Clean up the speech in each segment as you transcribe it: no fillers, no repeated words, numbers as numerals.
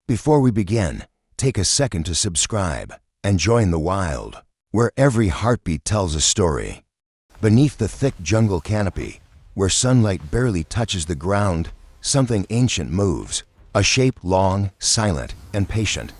Before we begin, take a second to subscribe and join the wild, where every heartbeat tells a story. Beneath the thick jungle canopy, where sunlight barely touches the ground, something ancient moves, a shape long, silent, and patient.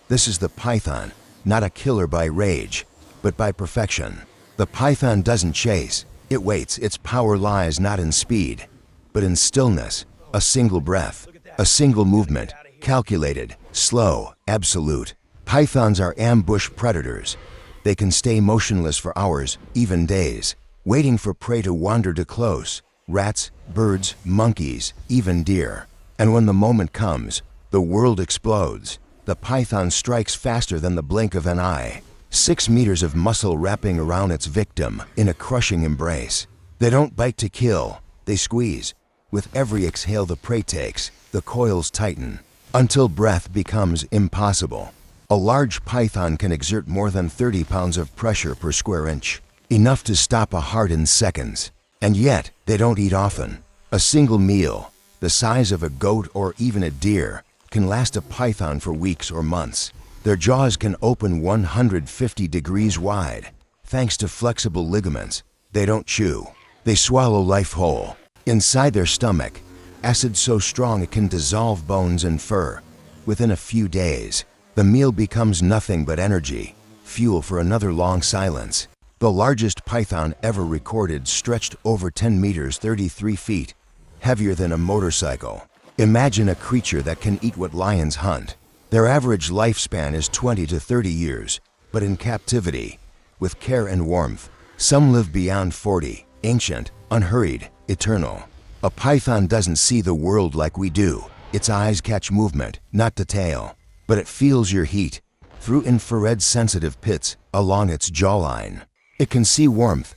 This is the python, not a killer by rage, but by perfection. The python doesn't chase, it waits. Its power lies not in speed, but in stillness, a single breath, a single movement, calculated, slow, absolute. Pythons are ambush predators. They can stay motionless for hours, even days, waiting for prey to wander too close. Rats, birds, monkeys, even deer. And when the moment comes, the world explodes. The python strikes faster than the blink of an eye. 6 meters of muscle wrapping around its victim in a crushing embrace. They don't bite to kill, they squeeze. With every exhale the prey takes, the coils tighten, until breath becomes impossible. A large python can exert more than 30 pounds of pressure per square inch, enough to stop a heart in seconds. And yet, they don't eat often. A single meal, the size of a goat or even a deer, can last a python for weeks or months. Their jaws can open 150 degrees wide, thanks to flexible ligaments. They don't chew. They swallow life whole. Inside their stomach, acid so strong it can dissolve bones and fur. Within a few days, the meal becomes nothing but energy, fuel for another long silence. The largest python ever recorded stretched over 10 meters, 33 feet, heavier than a motorcycle. Imagine a creature that can eat what lions hunt. Their average lifespan is 20 to 30 years, but in captivity, with care and warmth, some live beyond 40, ancient, unhurried, eternal. A python doesn't see the world like we do. Its eyes catch movement, not the tail, but it feels your heat through infrared sensitive pits along its jawline. It can see warmth.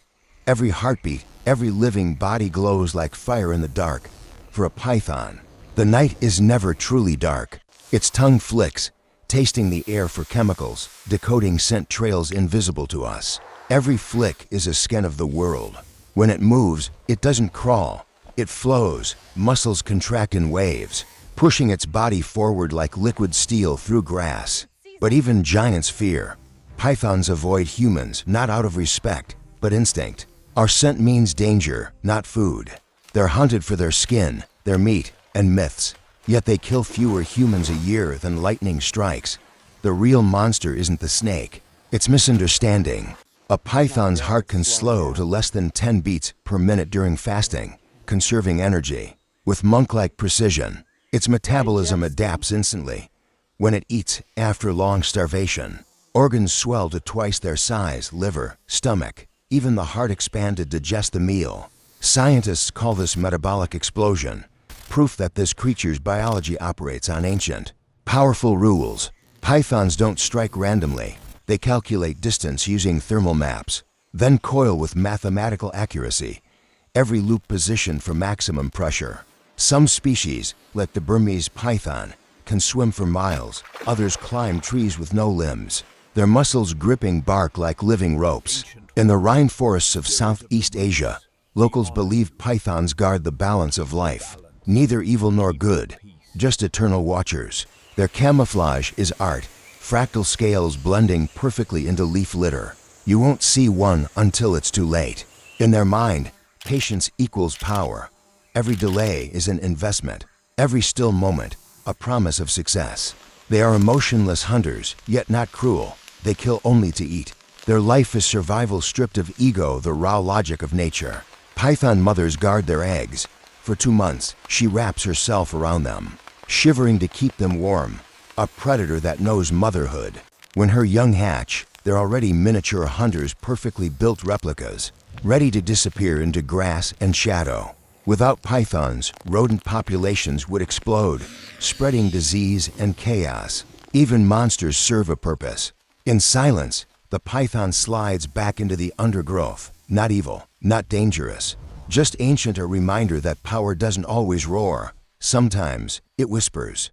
Every heartbeat, every living body glows like fire in the dark. For a python, the night is never truly dark. Its tongue flicks, tasting the air for chemicals, decoding scent trails invisible to us. Every flick is a scan of the world. When it moves, it doesn't crawl. It flows, muscles contract in waves, pushing its body forward like liquid steel through grass. But even giants fear. Pythons avoid humans, not out of respect, but instinct. Our scent means danger, not food. They're hunted for their skin, their meat, and myths. Yet they kill fewer humans a year than lightning strikes. The real monster isn't the snake, it's misunderstanding. A python's heart can slow to less than 10 beats per minute during fasting, conserving energy. With monk-like precision, its metabolism adapts instantly. When it eats after long starvation, organs swell to twice their size, liver, stomach, even the heart expand to digest the meal. Scientists call this metabolic explosion, proof that this creature's biology operates on ancient, powerful rules. Pythons don't strike randomly. They calculate distance using thermal maps, then coil with mathematical accuracy. Every loop positioned for maximum pressure. Some species, like the Burmese python, can swim for miles. Others climb trees with no limbs, their muscles gripping bark like living ropes. In the rainforests of Southeast Asia, locals believe pythons guard the balance of life. Neither evil nor good, just eternal watchers. Their camouflage is art, fractal scales blending perfectly into leaf litter. You won't see one until it's too late. In their mind, patience equals power. Every delay is an investment. Every still moment, a promise of success. They are emotionless hunters, yet not cruel. They kill only to eat. Their life is survival stripped of ego, the raw logic of nature. Python mothers guard their eggs. For 2 months, she wraps herself around them, shivering to keep them warm. A predator that knows motherhood. When her young hatch, they're already miniature hunters, perfectly built replicas, ready to disappear into grass and shadow. Without pythons, rodent populations would explode, spreading disease and chaos. Even monsters serve a purpose. In silence, the python slides back into the undergrowth. Not evil, not dangerous, just ancient, a reminder that power doesn't always roar. Sometimes it whispers.